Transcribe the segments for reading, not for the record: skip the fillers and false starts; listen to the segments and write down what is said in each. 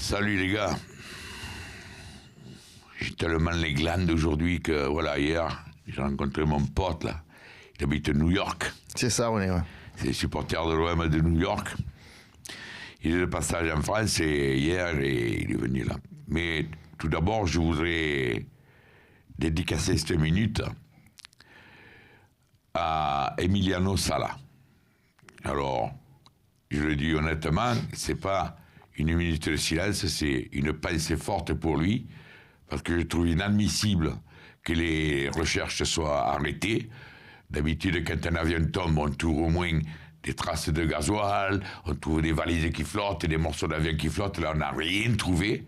Salut les gars. J'ai tellement les glandes aujourd'hui que, voilà, hier, j'ai rencontré mon pote, là. Il habite à New York. C'est ça, on est, ouais. C'est supporter de l'OM de New York. Il est de passage en France et hier, il est venu là. Mais tout d'abord, je voudrais dédicacer cette minute à Emiliano Sala. Alors, je le dis honnêtement, c'est pas une minute de silence, c'est une pensée forte pour lui, parce que je trouve inadmissible que les recherches soient arrêtées. D'habitude, quand un avion tombe, on trouve au moins des traces de gasoil, on trouve des valises qui flottent, des morceaux d'avion qui flottent. Là, on n'a rien trouvé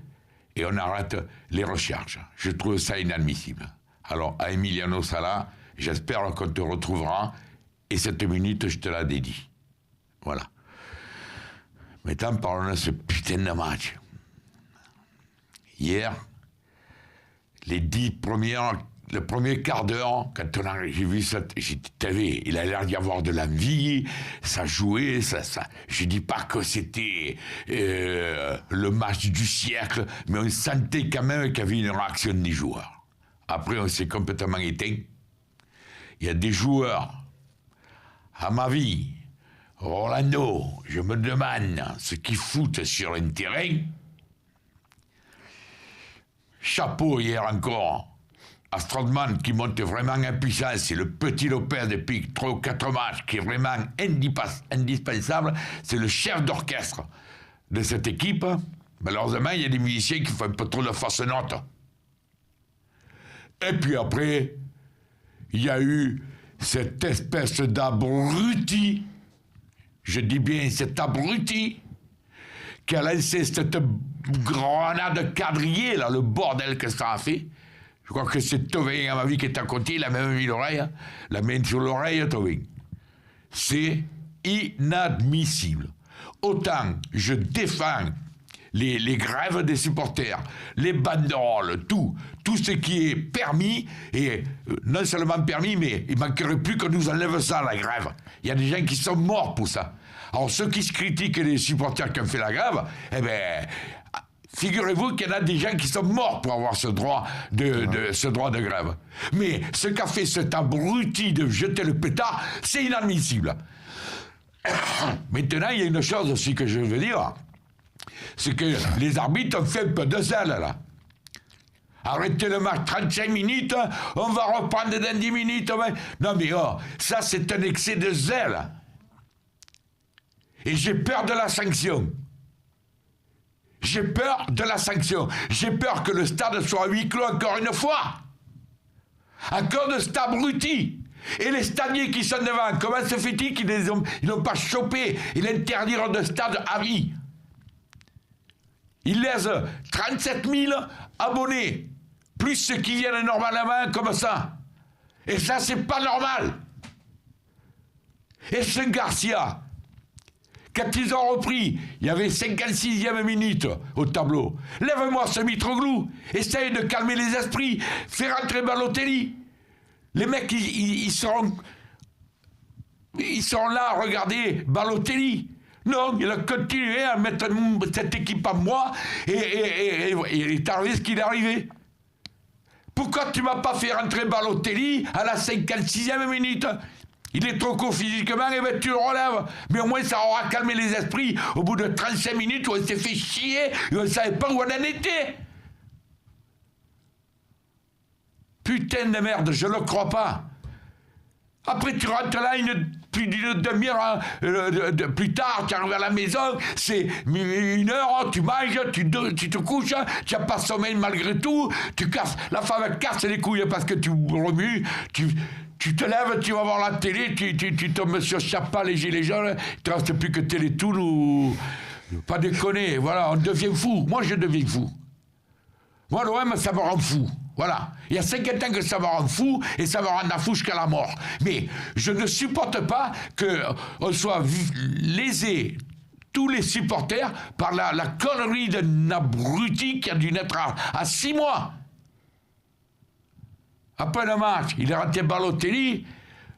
et on arrête les recherches. Je trouve ça inadmissible. Alors, à Emiliano Sala, j'espère qu'on te retrouvera et cette minute, je te la dédie. Voilà. Maintenant, parlons de ce putain de match. Hier, le premier quart d'heure, quand j'ai vu ça, j'ai dit, t'as vu, il a l'air d'y avoir de l'envie, ça jouait, ça. Je dis pas que c'était le match du siècle, mais on sentait quand même qu'il y avait une réaction des joueurs. Après, on s'est complètement éteint. Il y a des joueurs, à ma vie, Rolando, je me demande ce qu'ils foutent sur un terrain. Chapeau hier encore à Strootman qui monte vraiment en puissance. C'est le petit Lopez depuis 3 ou 4 matchs qui est vraiment indispensable. C'est le chef d'orchestre de cette équipe. Malheureusement, il y a des musiciens qui font un peu trop de fausses notes. Et puis après, il y a eu cette espèce d'abruti, je dis bien cet abruti, qui a lancé cette grenade quadrillée, là, le bordel que ça a fait. Je crois que c'est Thauvin, à ma vie, qui est à côté, il a même mis l'oreille, la main sur l'oreille, Thauvin. C'est inadmissible. Autant je défends les grèves des supporters, les banderoles, tout ce qui est permis, et non seulement permis, mais il ne manquerait plus qu'on nous enlève ça, la grève. Il y a des gens qui sont morts pour ça. Alors ceux qui se critiquent les supporters qui ont fait la grève, eh bien, figurez-vous qu'il y en a des gens qui sont morts pour avoir ce droit de grève. Mais ce qu'a fait cet abruti de jeter le pétard, c'est inadmissible. Maintenant, il y a une chose aussi que je veux dire, c'est que les arbitres ont fait un peu de zèle, là. Arrêtez le match 35 minutes, on va reprendre dans 10 minutes. Non mais ça c'est un excès de zèle. Et j'ai peur de la sanction. J'ai peur de la sanction. J'ai peur que le stade soit à huis clos encore une fois. À cause de cet abruti. Et les stadiers qui sont devant, comment se fait-il qu'ils n'ont pas chopé et l'interdire de stade à vie? Ils laissent 37 000 abonnés, plus ceux qui viennent normalement comme ça. Et ça, c'est pas normal. Et ce Garcia, quand ils ont repris, il y avait 56e minute au tableau. Lève-moi ce Mitroglou, essaye de calmer les esprits, fais rentrer Balotelli. Les mecs, ils seront là à regarder Balotelli. Non, il a continué à mettre cette équipe à moi et il est arrivé ce qu'il est arrivé. Pourquoi tu m'as pas fait rentrer Balotelli à la 56e minute? Il est trop court physiquement, et ben tu le relèves. Mais au moins ça aura calmé les esprits au bout de 35 minutes où on s'est fait chier et on ne savait pas où on en était. Putain de merde, je le crois pas. Après tu rentres là plus d'une demi-heure plus tard, tu arrives à la maison, c'est 1 heure, tu manges, tu te couches, tu n'as pas sommeil malgré tout, la femme casse les couilles parce que tu remues, tu te lèves, tu vas voir la télé, tu tombes sur Chapa, les gilets jaunes, il ne te reste plus que Télétoon ou... Pas déconner, voilà, on devient fou. Moi, je deviens fou. Moi, l'OM, ça me rend fou. Voilà. Il y a 50 ans que ça me rend fou et ça me rend à fou jusqu'à la mort. Mais je ne supporte pas qu'on soit lésé, tous les supporters, par la connerie d'un abruti qui a dû naître à 6 mois. Après le match, il est rentré Balotelli.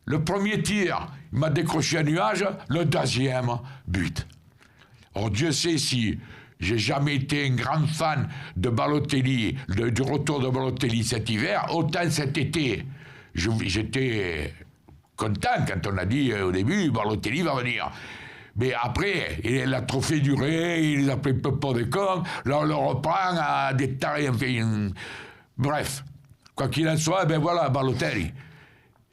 Le premier tir, il m'a décroché un nuage. Le deuxième, but. Or, Dieu sait si j'ai jamais été un grand fan de Balotelli, du retour de Balotelli cet hiver, autant cet été. J'étais content quand on a dit au début, Balotelli va venir. Mais après, il a trop fait durer, il les a pris un peu pour des cons, là on le reprend à des tarés, bref. Quoi qu'il en soit, ben voilà, Balotelli.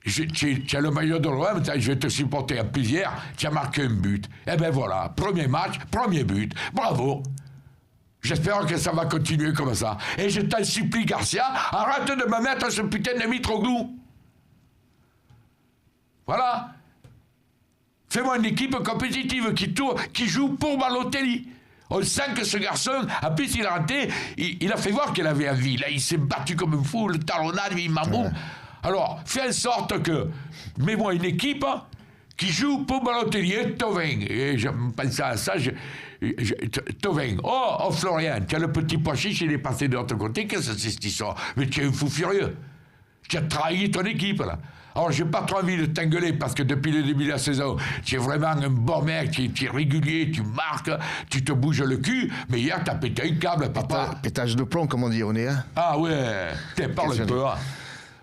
Tu as le maillot de l'OM, je vais te supporter à plusieurs, tu as marqué un but. Et ben voilà, premier match, premier but, bravo. J'espère que ça va continuer comme ça. Et je t'en supplie, Garcia, arrête de me mettre ce putain de Mitroglou. Voilà. Fais-moi une équipe compétitive qui joue pour Balotelli. On sent que ce garçon, en plus il est rentré, il a fait voir qu'il avait envie. Là, il s'est battu comme un fou, le talonnade, il m'amour. Alors, fais en sorte que, mets-moi une équipe qui joue pour Balotelli et Thauvin. Et je pensais à ça, Thauvin. Oh, Florian, tu as le petit pois chiche, il est passé de l'autre côté, qu'est-ce que c'est cette histoire? Mais tu es un fou furieux. Tu as trahi ton équipe, là. Alors, j'ai pas trop envie de t'engueuler parce que depuis le début de la saison, tu es vraiment un bon mec, tu es régulier, tu marques, tu te bouges le cul, mais hier, t'as pété un câble, papa. Pétage de plomb, comme on dit, on est, hein. Ah ouais, parle un peu, hein.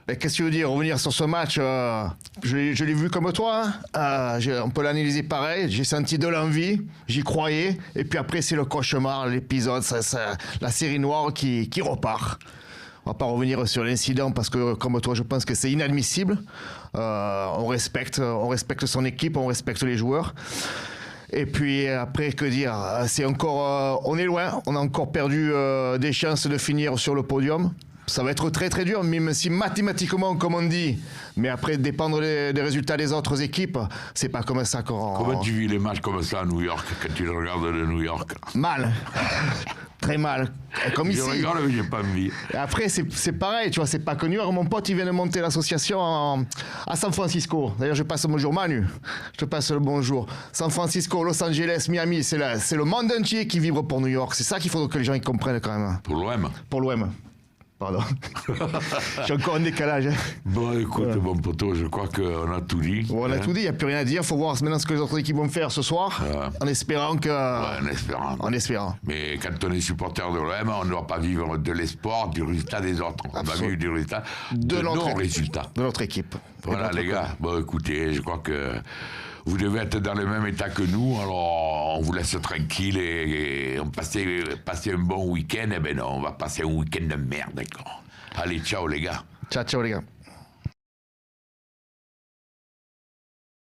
Qu'est-ce que tu veux dire? Revenir sur ce match, je l'ai vu comme toi, hein. On peut l'analyser pareil, j'ai senti de l'envie, j'y croyais, et puis après, c'est le cauchemar, l'épisode, la série noire qui repart. On va pas revenir sur l'incident parce que, comme toi, je pense que c'est inadmissible. On respecte son équipe, on respecte les joueurs. Et puis après, que dire? C'est encore, on est loin. On a encore perdu des chances de finir sur le podium. Ça va être très très dur, même si mathématiquement, comme on dit, mais après dépendre des résultats des autres équipes, c'est pas comme ça qu'on... Comment tu vis les matchs comme ça à New York, quand tu le regardes de New York? Mal. Très mal. Comme ici. Je regarde, mais j'ai pas envie. Après, c'est pareil, tu vois, c'est pas que New York. Mon pote, il vient de monter l'association à San Francisco. D'ailleurs, je passe le bonjour, Manu. Je te passe le bonjour. San Francisco, Los Angeles, Miami, c'est le monde entier qui vibre pour New York. C'est ça qu'il faut que les gens y comprennent quand même. Pour l'OM? Pour l'OM. Pardon. J'ai encore un décalage. Bon, écoute, voilà. Bon poteau, je crois qu'on a tout dit. Bon, on a tout dit, il n'y a plus rien à dire. Il faut voir maintenant ce que les autres équipes vont faire ce soir. En espérant que. Ouais, en espérant. En espérant. Mais quand on est supporter de l'OM, on ne doit pas vivre de l'espoir du résultat des autres. On va vivre du résultat de nos résultats. De notre équipe. Voilà, les gars. Bon, écoutez, je crois que vous devez être dans le même état que nous, alors on vous laisse tranquille et on passer un bon week-end. Eh ben non, on va passer un week-end de merde, d'accord. Allez, ciao les gars. Ciao les gars.